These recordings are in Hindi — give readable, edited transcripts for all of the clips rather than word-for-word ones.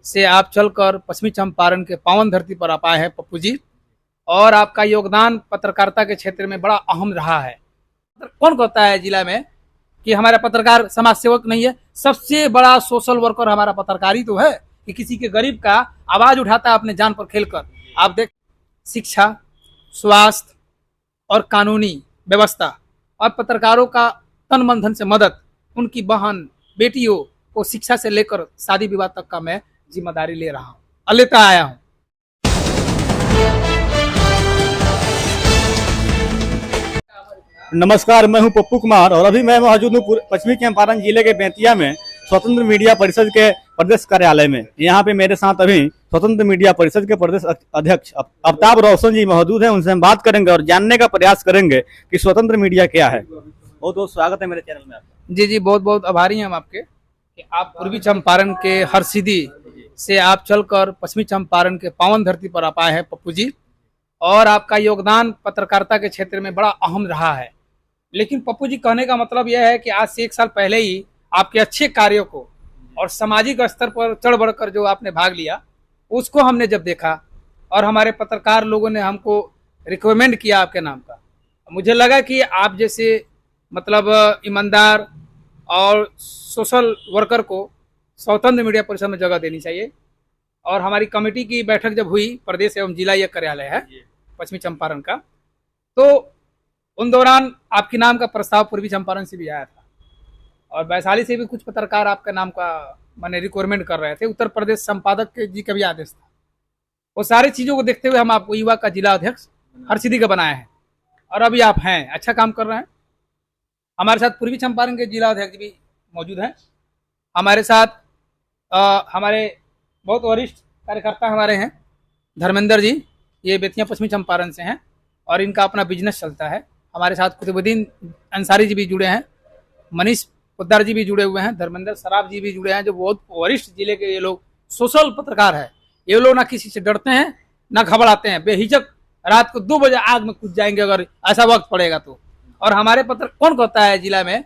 से आप चलकर पश्चिमी चंपारण के पावन धरती पर आप आए हैं पप्पू जी, और आपका योगदान पत्रकारिता के क्षेत्र में बड़ा अहम रहा है। कौन कहता है जिला में कि हमारा पत्रकार समाज सेवक नहीं है? सबसे बड़ा सोशल वर्कर हमारा पत्रकार ही तो है कि किसी के गरीब का आवाज उठाता है अपने जान पर खेलकर। आप देख, शिक्षा, स्वास्थ्य और कानूनी व्यवस्था और पत्रकारों का तन मन धन से मदद, उनकी बहन बेटियों को शिक्षा से लेकर शादी विवाह तक का मैं जिम्मेदारी ले रहा हूँ, लेता आया हूँ। नमस्कार, मैं हूं पप्पू कुमार और अभी मैं मौजूद हूं पश्चिमी चंपारण जिले के बेतिया में स्वतंत्र मीडिया परिषद के प्रदेश कार्यालय में। यहाँ पे मेरे साथ अभी स्वतंत्र मीडिया परिषद के प्रदेश अध्यक्ष अफ्ताब रोशन जी मौजूद हैं। उनसे हम बात करेंगे और जानने का प्रयास करेंगे कि स्वतंत्र मीडिया क्या है। बहुत बहुत स्वागत है मेरे चैनल में आपका। जी, बहुत बहुत आभारी हैं हम आपके कि आप पूर्वी चंपारण के हरसिद्धि से आप चलकर पश्चिमी चंपारण के पावन धरती पर आप आए हैं पप्पू जी, और आपका योगदान पत्रकारिता के क्षेत्र में बड़ा अहम रहा है। लेकिन पप्पू जी, कहने का मतलब यह है कि आज से 1 साल पहले ही आपके अच्छे कार्यों को और सामाजिक स्तर पर चढ़ बढ़कर जो आपने भाग लिया, उसको हमने जब देखा और हमारे पत्रकार लोगों ने हमको रिकमेंड किया आपके नाम का, मुझे लगा कि आप जैसे मतलब ईमानदार और सोशल वर्कर को स्वतंत्र मीडिया परिषद में जगह देनी चाहिए। और हमारी कमेटी की बैठक जब हुई, प्रदेश एवं जिला यह कार्यालय है पश्चिमी चंपारण का, तो उन दौरान आपके नाम का प्रस्ताव पूर्वी चंपारण से भी आया था और वैशाली से भी कुछ पत्रकार आपका नाम का माने रिक्वायरमेंट कर रहे थे। उत्तर प्रदेश संपादक जी का भी आदेश था। वो सारी चीज़ों को देखते हुए हम आपको युवा का जिला अध्यक्ष हरसिद्धि का बनाए हैं और अभी आप हैं, अच्छा काम कर रहे हैं। हमारे साथ पूर्वी चंपारण के जिला अध्यक्ष भी मौजूद हैं। हमारे साथ हमारे बहुत वरिष्ठ कार्यकर्ता हमारे हैं, धर्मेंद्र जी, ये बेतिया पश्चिमी चंपारण से हैं और इनका अपना बिजनेस चलता है। हमारे साथ कुतुबुद्दीन अंसारी जी भी जुड़े हैं, मनीष पोद्दार जी भी जुड़े हुए हैं, धर्मेंद्र सराफ जी भी जुड़े हैं, जो बहुत वरिष्ठ जिले के ये लोग सोशल पत्रकार है। ये लोग ना किसी से डरते हैं ना घबराते हैं, बेहिचक रात को 2 बजे आग में कूद जाएंगे अगर ऐसा वक्त पड़ेगा तो। और हमारे कौन कहता है जिला में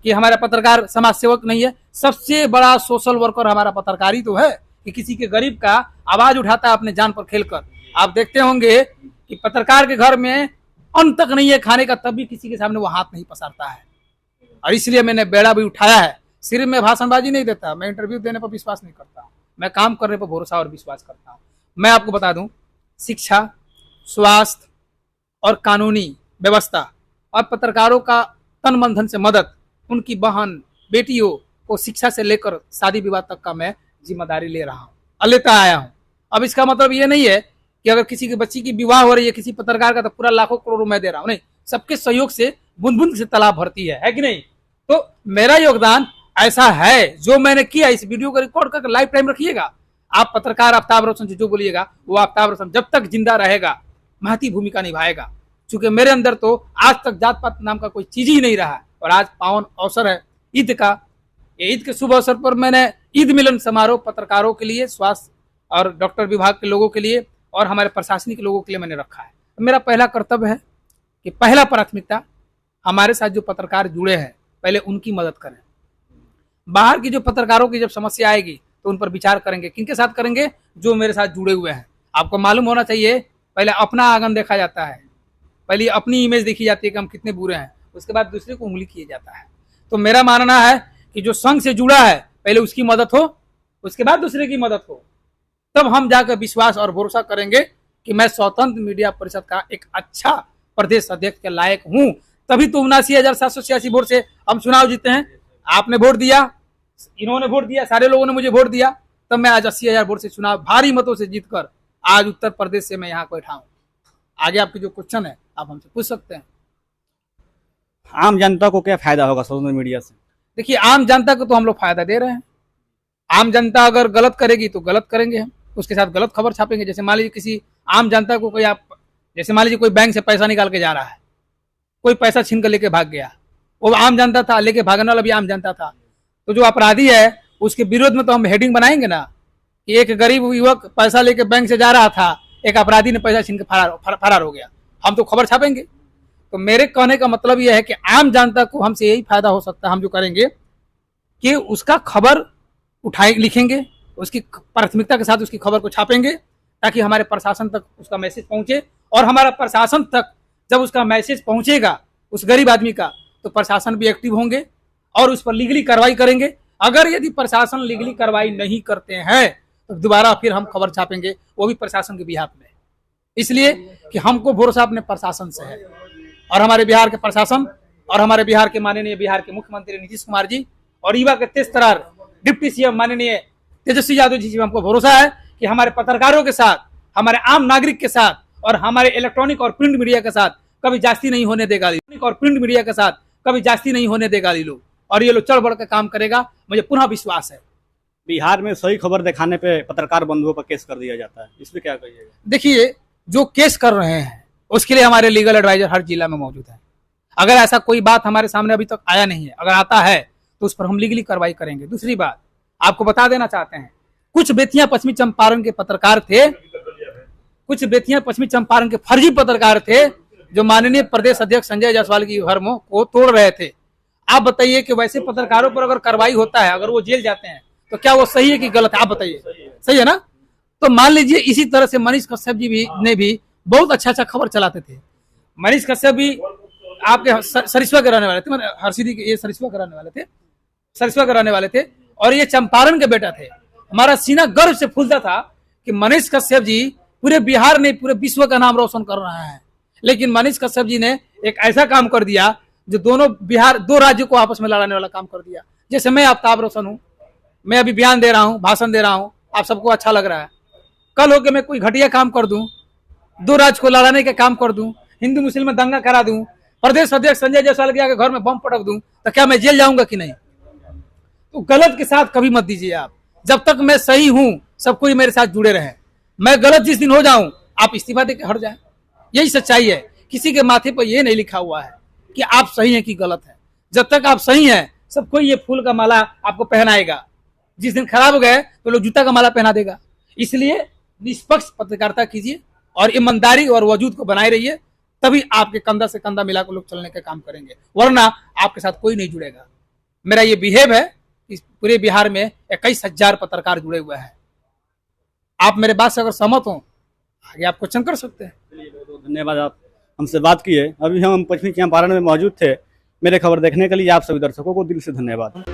कि हमारा पत्रकार समाज सेवक नहीं है? सबसे बड़ा सोशल वर्कर हमारा पत्रकार ही तो है कि किसी के गरीब का आवाज उठाता है अपने जान पर खेलकर। आप देखते होंगे कि पत्रकार के घर में अन्न तक नहीं है खाने का, तब भी किसी के सामने वो हाथ नहीं पसारता है। और इसलिए मैंने बेड़ा भी उठाया है। सिर्फ मैं भाषणबाजी नहीं देता, मैं इंटरव्यू देने पर विश्वास नहीं करता, मैं काम करने पर भरोसा और विश्वास करता हूँ। मैं आपको बता दूं, शिक्षा, स्वास्थ्य और कानूनी व्यवस्था और पत्रकारों का तन मन धन से मदद, उनकी बहन बेटियों को शिक्षा से लेकर शादी विवाह तक का मैं जिम्मेदारी ले रहा हूँ, लेता आया हूँ। अब इसका मतलब ये नहीं है कि अगर किसी की बच्ची की विवाह हो रही है किसी पत्रकार का, तो पूरा लाखों करोड़ों मैं दे रहा हूँ, नहीं। सबके सहयोग से बूंद बूंद से तालाब भरती है कि नहीं? तो मेरा योगदान ऐसा है जो मैंने किया। इस वीडियो को रिकॉर्ड करके लाइफ टाइम रखिएगा। आप पत्रकार अफ्ताब रोशन से जो बोलिएगा वो अफ्ताब रोशन जब तक जिंदा रहेगा महती भूमिका निभाएगा। चूंकि मेरे अंदर तो आज तक जात पात नाम का कोई चीज ही नहीं रहा। और आज पावन अवसर है ईद का। ये ईद के शुभ अवसर पर मैंने ईद मिलन समारोह पत्रकारों के लिए, स्वास्थ्य और डॉक्टर विभाग के लोगों के लिए और हमारे प्रशासनिक लोगों के लिए मैंने रखा है। मेरा पहला कर्तव्य है कि पहला प्राथमिकता हमारे साथ जो पत्रकार जुड़े हैं पहले उनकी मदद करें। बाहर की जो पत्रकारों की जब समस्या आएगी तो उन पर विचार करेंगे। किनके साथ करेंगे? जो मेरे साथ जुड़े हुए हैं। आपको मालूम होना चाहिए, पहले अपना आंगन देखा जाता है, पहले अपनी इमेज देखी जाती है कि हम कितने बुरे हैं, उसके बाद दूसरे को उंगली किया जाता है। तो मेरा मानना है कि जो संघ से जुड़ा है पहले उसकी मदद हो, उसके बाद दूसरे की मदद हो, तब हम जाकर विश्वास और भरोसा करेंगे कि मैं स्वतंत्र मीडिया परिषद का एक अच्छा प्रदेश अध्यक्ष के लायक हूं। तभी तो 79,786 वोट से हम चुनाव जीते हैं। आपने वोट दिया, इन्होंने वोट दिया, सारे लोगों ने मुझे वोट दिया, तब मैं आज 80,000 वोट से चुनाव भारी मतों से जीतकर आज उत्तर प्रदेश से मैं यहाँ बैठा हूँ। आगे आपके जो क्वेश्चन है आप हमसे पूछ सकते हैं। आम जनता को क्या फायदा होगा स्वतंत्र मीडिया से? देखिए, आम जनता को तो हम लोग फायदा दे रहे हैं। आम जनता अगर गलत करेगी तो गलत करेंगे, हम उसके साथ गलत खबर छापेंगे। जैसे मान लीजिए किसी आम जनता को कोई जैसे मान लीजिए कोई बैंक से पैसा निकाल के जा रहा है, कोई पैसा छीन कर लेके भाग गया, वो आम जनता था, लेके भागने वाला भी आम जनता था, तो जो अपराधी है उसके विरोध में तो हम हेडिंग बनाएंगे ना कि एक गरीब युवक पैसा लेके बैंक से जा रहा था, एक अपराधी ने पैसा छीन के फरार हो गया, हम तो खबर छापेंगे। तो मेरे कहने का मतलब यह है कि आम जनता को हमसे यही फायदा हो सकता है, हम जो करेंगे कि उसका खबर लिखेंगे, उसकी प्राथमिकता के साथ उसकी खबर को छापेंगे ताकि हमारे प्रशासन तक उसका मैसेज पहुंचे। और हमारा प्रशासन तक जब उसका मैसेज पहुंचेगा उस गरीब आदमी का, तो प्रशासन भी एक्टिव होंगे और उस पर लीगली कार्रवाई करेंगे। अगर यदि प्रशासन लीगली कार्रवाई नहीं करते हैं तो दोबारा फिर हम खबर छापेंगे, वो भी प्रशासन के बिहाफ में। इसलिए कि हमको भरोसा अपने प्रशासन से है, और हमारे बिहार के प्रशासन और हमारे बिहार के माननीय बिहार के मुख्यमंत्री नीतीश कुमार जी और युवा के तेज तर्रार डिप्टी सीएम माननीय तेजस्वी यादव जी हमको भरोसा है कि हमारे पत्रकारों के साथ, हमारे आम नागरिक के साथ और हमारे इलेक्ट्रॉनिक और प्रिंट मीडिया के साथ कभी जास्ती नहीं होने देगा। और प्रिंट मीडिया के साथ कभी जास्ती नहीं होने देगा ये लोग, और ये लोग चढ़ बढ़ कर काम करेगा, मुझे पुनः विश्वास है। बिहार में सही खबर दिखाने पे पत्रकार बंधुओं पर केस कर दिया जाता है, इसमें क्या कहिएगा? देखिए, जो केस कर रहे हैं उसके लिए हमारे लीगल एडवाइजर हर जिला में मौजूद है। अगर ऐसा कोई बात हमारे सामने अभी तक आया नहीं है, अगर आता है तो उस पर हम लीगली कार्रवाई करेंगे। दूसरी बात आपको बता देना चाहते हैं, कुछ बेतिया पश्चिमी चंपारण के पत्रकार थे, कुछ बेतिया पश्चिमी चंपारण के फर्जी पत्रकार थे जो माननीय प्रदेश अध्यक्ष संजय जायसवाल की घर को तोड़ रहे थे। आप बताइए कि वैसे पत्रकारों पर अगर कार्रवाई होता है, अगर वो जेल जाते हैं, तो क्या वो सही है कि गलत है? आप बताइए, सही है ना? तो मान लीजिए इसी तरह से मनीष कश्यप जी ने भी बहुत अच्छा खबर चलाते थे। मनीष कश्यप भी आपके सरिस्वा के रहने वाले थे, हरसिद्धि के, ये सरिस्वा के रहने वाले थे, सरिस्वा के रहने वाले थे, और ये चंपारण के बेटा थे। हमारा सीना गर्व से फूलता था कि मनीष कश्यप जी पूरे बिहार में पूरे विश्व का नाम रोशन कर रहे हैं। लेकिन मनीष कश्यप जी ने एक ऐसा काम कर दिया जो दो राज्यों को आपस में लड़ाने वाला काम कर दिया। जैसे मैं आफ्ताब रोशन हूँ, मैं अभी बयान दे रहा हूँ, भाषण दे रहा हूँ, आप सबको अच्छा लग रहा है। कल होके मैं कोई घटिया काम कर दूं, दो राज्य को लड़ाने का काम कर दूं, हिंदू मुस्लिम में दंगा करा दूं, प्रदेश अध्यक्ष संजय जायसवाल के आगे घर में बम पटक दूं, तो क्या मैं जेल जाऊंगा कि नहीं? तो गलत के साथ कभी मत दीजिए आप। जब तक मैं सही हूं, सब कोई मेरे साथ जुड़े रहे। मैं गलत जिस दिन हो जाऊं, आप इस्तीफा देकर हट जाए। यही सच्चाई है। किसी के माथे पर यह नहीं लिखा हुआ है कि आप सही हैं कि गलत है। जब तक आप सही हैं, सब कोई ये फूल का माला आपको पहनाएगा। जिस दिन खराब हो गए तो लोग जूता का माला पहना देगा। इसलिए निष्पक्ष पत्रकारिता कीजिए और ईमानदारी और वजूद को बनाए रहिए, तभी आपके कंधा से कंधा मिलाकर लोग चलने का काम करेंगे, वरना आपके साथ कोई नहीं जुड़ेगा। मेरा ये बिहेव है कि पूरे बिहार में 21,000 पत्रकार जुड़े हुए हैं। आप मेरे बात से अगर सहमत हो, आगे आप क्वेश्चन कर सकते हैं। धन्यवाद, आप हमसे बात किए। अभी हम पश्चिमी चंपारण में मौजूद थे। मेरे खबर देखने के लिए आप सभी दर्शकों को दिल से धन्यवाद।